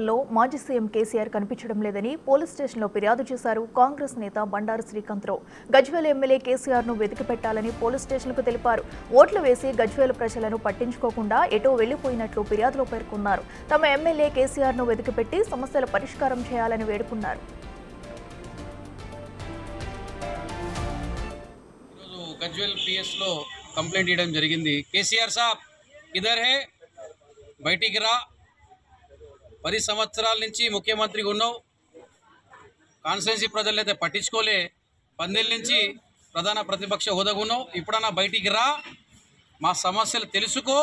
లో మాజీ సీఎం కేసీఆర్ కనిపించడం లేదని పోలీస్ స్టేషన్లో ఫిర్యాదు చేశారు కాంగ్రెస్ నేత బండారు శ్రీకాంతరావు. గజ్వేల్ ఎమ్మెల్యే కేసీఆర్ ను వెతికి పెట్టాలని పోలీస్ స్టేషన్కు తెలిపారు. ఓట్లు వేసి గజ్వేల్ ప్రజలను పట్టించుకోకుండా ఎటో వెళ్లిపోయినట్లు ఫిర్యాదులో పేర్కొన్నారు. తమ ఎమ్మెల్యే కేసీఆర్ ను వెతికిపెట్టి సమస్యల పరిష్కారం చేయాలని వేడుకున్నారు. గజ్వేల్ పిఎస్ లో కంప్లైంట్ ఇవ్వడం జరిగింది. కేసీఆర్ సాబ్ ఇదర్ హే, బయటికి రా, 10 సంవత్సరాల నుంచి ముఖ్యమంత్రిగా ఉన్నావు, కాన్స్టిట్యున్సీ ప్రజలైతే పట్టించుకోలే, 10 ఏళ్ళ నుంచి ప్రధాన ప్రతిపక్ష హోదాగా ఉన్నావు, ఇప్పుడన్నా బయటికి రా, మా సమస్యలు తెలుసుకో,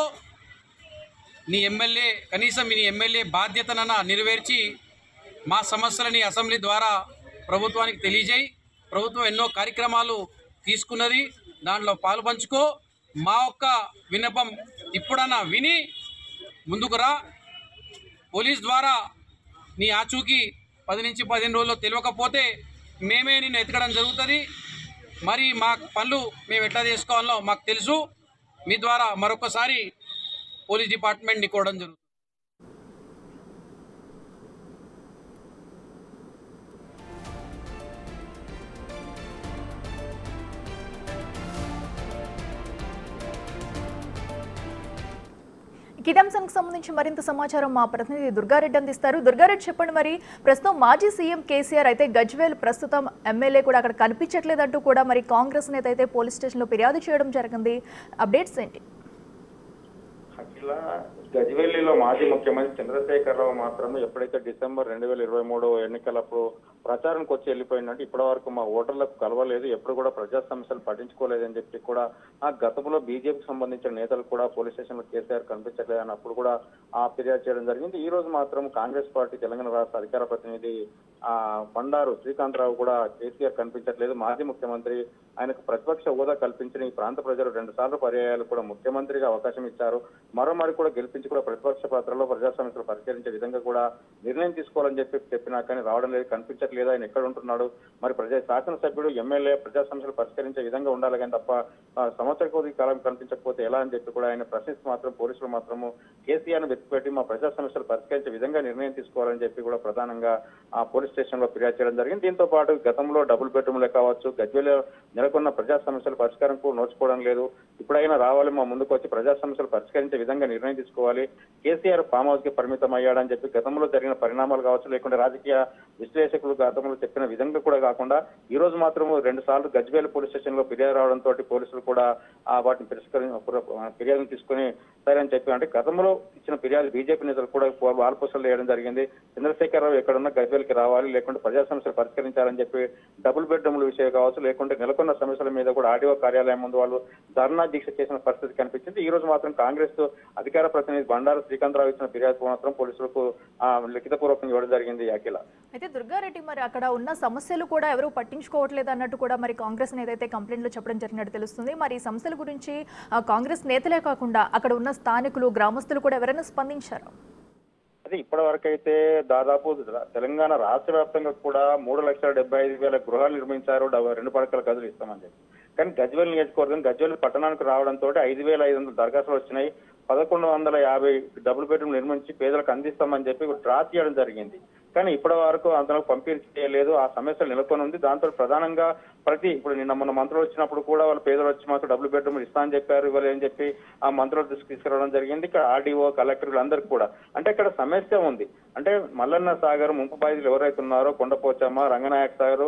నీ ఎమ్మెల్యే కనీసం నీ ఎమ్మెల్యే బాధ్యతనన్నా నెరవేర్చి మా సమస్యలని అసెంబ్లీ ద్వారా ప్రభుత్వానికి తెలియజేయి. ప్రభుత్వం ఎన్నో కార్యక్రమాలు తీసుకున్నది, దాంట్లో పాలు పంచుకో, మా ఒక్క విన్నపం ఇప్పుడన్నా విని ముందుకు రా. పోలీస్ ద్వారా నీ ఆచూకీ 10 నుంచి 15 రోజుల్లో తెలియకపోతే మేమే నిన్ను ఎతకడం జరుగుతుంది. మరి మా పనులు మేము ఎట్లా చేసుకోవాలో మాకు తెలుసు. మీ ద్వారా మరొకసారి పోలీస్ డిపార్ట్మెంట్ని కోరడం జరుగుతుంది. ఈ అంశానికి సంబంధించి మరింత సమాచారం మా ప్రతినిధి దుర్గారెడ్డి అందిస్తారు. దుర్గారెడ్డి, చెప్పండి, మరి ప్రస్తుతం మాజీ సీఎం కేసీఆర్ అయితే గజ్వేల్ ప్రస్తుతం ఎమ్మెల్యే కూడా అక్కడ కనిపించట్లేదంటూ కూడా మరి కాంగ్రెస్ నేత అయితే పోలీస్ స్టేషన్లో ఫిర్యాదు చేయడం జరిగింది. అప్డేట్స్ ఏంటి? గజ్వేలిలో మాజీ ముఖ్యమంత్రి చంద్రశేఖరరావు మాత్రమే ఎప్పుడైతే డిసెంబర్ 2023 ఎన్నికలప్పుడు ప్రచారానికి వచ్చి వెళ్ళిపోయిందంటే ఇప్పటి వరకు మా ఓటర్లకు కలవలేదు, ఎప్పుడు కూడా ప్రజా సమస్యలు పట్టించుకోలేదని చెప్పి కూడా ఆ గతంలో బీజేపీకి సంబంధించిన నేతలు కూడా పోలీస్ స్టేషన్లో కేసీఆర్ కనిపించట్లేదని అప్పుడు కూడా ఫిర్యాదు చేయడం జరిగింది. ఈ రోజు మాత్రం కాంగ్రెస్ పార్టీ తెలంగాణ రాష్ట్ర అధికార ప్రతినిధి బండారు శ్రీకాంతరావు కూడా కేసీఆర్ కనిపించట్లేదు, మాజీ ముఖ్యమంత్రి ఆయనకు ప్రతిపక్ష హోదా కల్పించిన ఈ ప్రాంత ప్రజలు 2 సార్లు పర్యాయాలు కూడా ముఖ్యమంత్రిగా అవకాశం ఇచ్చారు, మరోమారి కూడా గెలిపించి కూడా ప్రతిపక్ష పాత్రలో ప్రజా సమస్యలు పరిష్కరించే విధంగా కూడా నిర్ణయం తీసుకోవాలని చెప్పినా కానీ రావడం లేదు, కనిపించట్లేదు. ఆయన ఎక్కడ ఉంటున్నాడు, మరి శాసనసభ్యుడు ఎమ్మెల్యే ప్రజా సమస్యలు పరిష్కరించే విధంగా ఉండాలి కానీ తప్ప సంవత్సర కొద్ది కాలం కనిపించకపోతే ఎలా అని చెప్పి కూడా ఆయన ప్రశ్నిస్తూ మాత్రం పోలీసులు మాత్రము కేసీఆర్ను వెతికిపెట్టి మా ప్రజా సమస్యలు పరిష్కరించే విధంగా నిర్ణయం తీసుకోవాలని చెప్పి కూడా ప్రధానంగా పోలీస్ స్టేషన్ లో ఫిర్యాదు చేయడం జరిగింది. దీంతో పాటు గతంలో డబుల్ బెడ్రూమ్లే కావచ్చు, గజ్వేల్ నెలకొన్న ప్రజా సమస్యల పరిష్కారంకు నోచుకోవడం లేదు, ఇప్పుడైనా రావాలి, మా ముందుకు వచ్చి ప్రజా సమస్యలు పరిష్కరించే విధంగా నిర్ణయం తీసుకోవాలి, కేసీఆర్ ఫామ్ హౌస్ కి పరిమితం అయ్యాడని చెప్పి గతంలో జరిగిన పరిణామాలు కావచ్చు, లేకుంటే రాజకీయ విశ్లేషకులు గతంలో చెప్పిన విధంగా కూడా కాకుండా ఈ రోజు మాత్రం 2 సార్లు గజ్వేల్ పోలీస్ స్టేషన్ లో ఫిర్యాదు రావడంతో పోలీసులు కూడా వాటిని ఫిర్యాదును తీసుకుని సరే అని చెప్పి, అంటే గతంలో ఇచ్చిన ఫిర్యాదు బీజేపీ నేతలు కూడా వాల్పోస్టర్లు వేయడం జరిగింది. చంద్రశేఖరరావు ఎక్కడున్నా గజ్వేల్కి రావాలి, లేకుంటే ప్రజా సమస్యలు పరిష్కరించాలని చెప్పి డబుల్ బెడ్రూమ్ల విషయం కావచ్చు, లేకుంటే నెలకొన్న సమస్యల మీద కూడా ఆర్డీఓ కార్యాలయం ముందు వాళ్ళు ధర్నా దీక్ష చేసిన పరిస్థితి కనిపించింది. ఈ రోజు మాత్రం కాంగ్రెస్ అధికార ప్రతినిధి బండారు శ్రీకాంతరావు ఇచ్చిన ఫిర్యాదు మాత్రం పోలీసులకు లిఖితపూర్వకంగా ఇవ్వడం జరిగింది. యాకిల అయితే దుర్గారెడ్డి, మరి అక్కడ ఉన్న సమస్యలు కూడా ఎవరు పట్టించుకోవట్లేదు అన్నట్టు కూడా మరి కాంగ్రెస్ నేత అయితే కంప్లైంట్ లో చెప్పడం జరిగినట్టు తెలుస్తుంది. మరి ఈ సమస్యల గురించి కాంగ్రెస్ నేతలే కాకుండా అక్కడ ఉన్న స్థానికులు, గ్రామస్తులు కూడా ఎవరైనా స్పందించారు? అదే ఇప్పటి వరకు అయితే దాదాపు తెలంగాణ రాష్ట్ర వ్యాప్తంగా కూడా 3,75,000 గృహాలు నిర్మించారు, 2 పడకల గదులు ఇస్తామని చెప్పి. కానీ గజ్వేల్ నియోజకవర్గం గజ్వేల్ పట్టణానికి రావడంతో 5,500 దరఖాస్తులు వచ్చినాయి, 1,150 డబుల్ బెడ్రూమ్ నిర్మించి పేదలకు అందిస్తామని చెప్పి డ్రా చేయడం జరిగింది. కానీ ఇప్పటి వరకు అంతలో పంపిణీ చేయలేదు, ఆ సమస్యలు నెలకొని ఉంది. దాంతో ప్రధానంగా ఇప్పుడు నిన్న మొన్న మంత్రులు వచ్చినప్పుడు కూడా వాళ్ళు పేదలు వచ్చి మాకు డబుల్ బెడ్రూమ్ ఇస్తా అని చెప్పారు, ఇవ్వాలి అని చెప్పి ఆ మంత్రుల దృష్టికి తీసుకురావడం జరిగింది. ఇక్కడ ఆర్డీఓ, కలెక్టర్లు అందరికీ కూడా అంటే ఇక్కడ సమస్య ఉంది. అంటే మల్లన్న సాగర్ ముంపు బాధితులు ఎవరైతే ఉన్నారో కొండపోచమ్మ, రంగనాయక సాగర్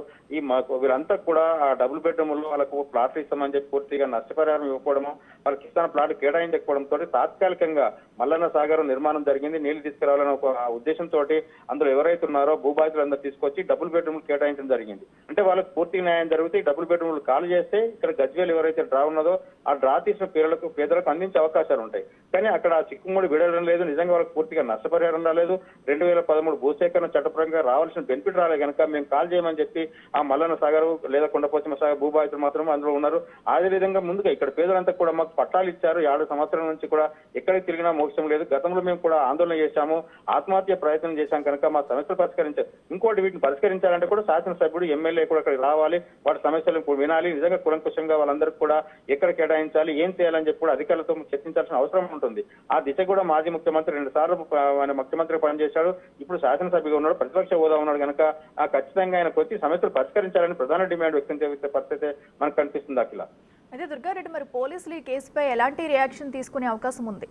వీళ్ళంతా కూడా ఆ డబుల్ బెడ్రూమ్ లో వాళ్ళకు ప్లాట్లు ఇస్తామని చెప్పి పూర్తిగా నష్టపరిహారం ఇవ్వకపోవడము, వాళ్ళకి ఇస్తాన ప్లాట్ కేటాయించకపోవడంతో తాత్కాలికంగా మల్లన్న సాగర్ నిర్మాణం జరిగింది. నీళ్లు తీసుకురావాలని ఒక ఉద్దేశంతో అందులో ఎవరైతే ఉన్నారో భూబాధితులందరూ తీసుకొచ్చి డబుల్ బెడ్రూమ్ కేటాయించడం జరిగింది. అంటే వాళ్ళకి పూర్తి న్యాయం జరిగితే డబుల్ బెడ్రూమ్లు ఖాళీ చేస్తే ఇక్కడ గజ్వేల్ ఎవరైతే డ్రా ఉన్నదో ఆ డ్రా తీసిన పేదలకు అందించే అవకాశాలు ఉంటాయి. కానీ అక్కడ చిక్కుముడి విడడం లేదు, నిజంగా వాళ్ళకి పూర్తిగా నష్టపరిహారం రాలేదు. 2013 భూసేకరణ చట్టపరంగా రావాల్సిన బెనిఫిట్ రాలే కనుక మేము కాల్ చేయమని చెప్పి ఆ మల్లన్న సాగర్ లేదా కొండపోచమ్మ సాగర్ భూబాధితులు మాత్రం అందులో ఉన్నారు. అదే విధంగా ముందుగా ఇక్కడ పేదలంతా కూడా మాకు పట్టాలు ఇచ్చారు, 7 సంవత్సరాల నుంచి కూడా ఎక్కడికి తిరిగినా మోక్షం లేదు. గతంలో మేము కూడా ఆందోళన చేశాము, ఆత్మహత్య ప్రయత్నం చేశాం కనుక మా సమస్య సమస్యలు పరిష్కరించారు. ఇంకోటి వీటిని పరిష్కరించాలంటే కూడా శాసనసభ్యుడు ఎమ్మెల్యే కూడా అక్కడికి రావాలి, వాటి సమస్యలను వినాలి, నిజంగా కులంకుశంగా వాళ్ళందరికీ కూడా ఎక్కడ కేటాయించాలి, ఏం చేయాలని చెప్పి కూడా అధికారులతో చర్చించాల్సిన అవసరం ఉంటుంది. ఆ దిశ కూడా మాజీ ముఖ్యమంత్రి 2 సార్లు ముఖ్యమంత్రి పనిచేశాడు, ఇప్పుడు శాసనసభ్యుగా ఉన్నాడు, ప్రతిపక్ష హోదా ఉన్నాడు కనుక ఖచ్చితంగా ఆయనకు వచ్చి సమస్యలు పరిష్కరించాలని ప్రధాన డిమాండ్ వ్యక్తం చేసే పరిస్థితి మనకు కనిపిస్తుంది. అఖిల, అయితే దుర్గారెడ్డి, మరి పోలీసులు ఈ కేసుపై ఎలాంటి రియాక్షన్ తీసుకునే అవకాశం ఉంది?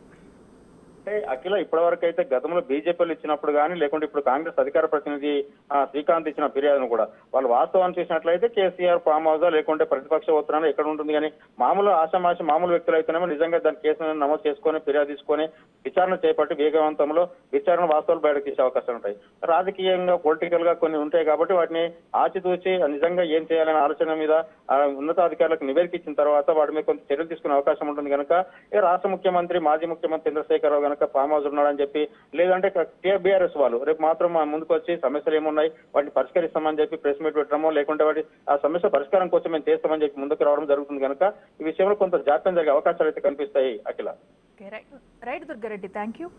అంటే అఖిల, ఇప్పటివరకు అయితే గతంలో బీజేపీలు ఇచ్చినప్పుడు కానీ లేకుంటే ఇప్పుడు కాంగ్రెస్ అధికార ప్రతినిధి శ్రీకాంత్ ఇచ్చిన ఫిర్యాదును కూడా వాళ్ళు వాస్తవాన్ని చూసినట్లయితే కేసీఆర్ ఫామ్ హౌస్ లేకుంటే ప్రతిపక్ష ఉత్తరాలు ఎక్కడ ఉంటుంది, కానీ మామూలు ఆశామాషి మామూలు వ్యక్తులు అయితేనేమో నిజంగా దాని కేసును నమోదు చేసుకొని ఫిర్యాదు తీసుకొని విచారణ చేపట్టి వేగవంతంలో విచారణ వాస్తవాలు బయటకు తీసే అవకాశాలు ఉంటాయి. రాజకీయంగా పొలిటికల్ గా కొన్ని ఉంటాయి కాబట్టి వాటిని ఆచితూచి నిజంగా ఏం చేయాలనే ఆలోచన మీద ఉన్నతాధికారులకు నివేదిక ఇచ్చిన తర్వాత వాటి మీద కొంత చర్యలు తీసుకునే అవకాశం ఉంటుంది. కనుక రాష్ట్ర ముఖ్యమంత్రి మాజీ ముఖ్యమంత్రి చంద్రశేఖరరావు కనుక ఫామ్ హౌస్ ఉన్నాడని చెప్పి, లేదంటే బీఆర్ఎస్ వాళ్ళు రేపు మాత్రం ముందుకు వచ్చి సమస్యలు ఏమున్నాయి వాటిని పరిష్కరిస్తామని చెప్పి ప్రెస్ మీట్ పెట్టడమో, లేకుంటే వాటి ఆ సమస్య పరిష్కారం కోసం మేము చేస్తామని చెప్పి ముందుకు రావడం జరుగుతుంది. కనుక ఈ విషయంలో కొంత జాప్యం జరిగే అవకాశాలు అయితే కనిపిస్తాయి. అఖిల, రైట్ దుర్గారెడ్డి, థ్యాంక్ యూ.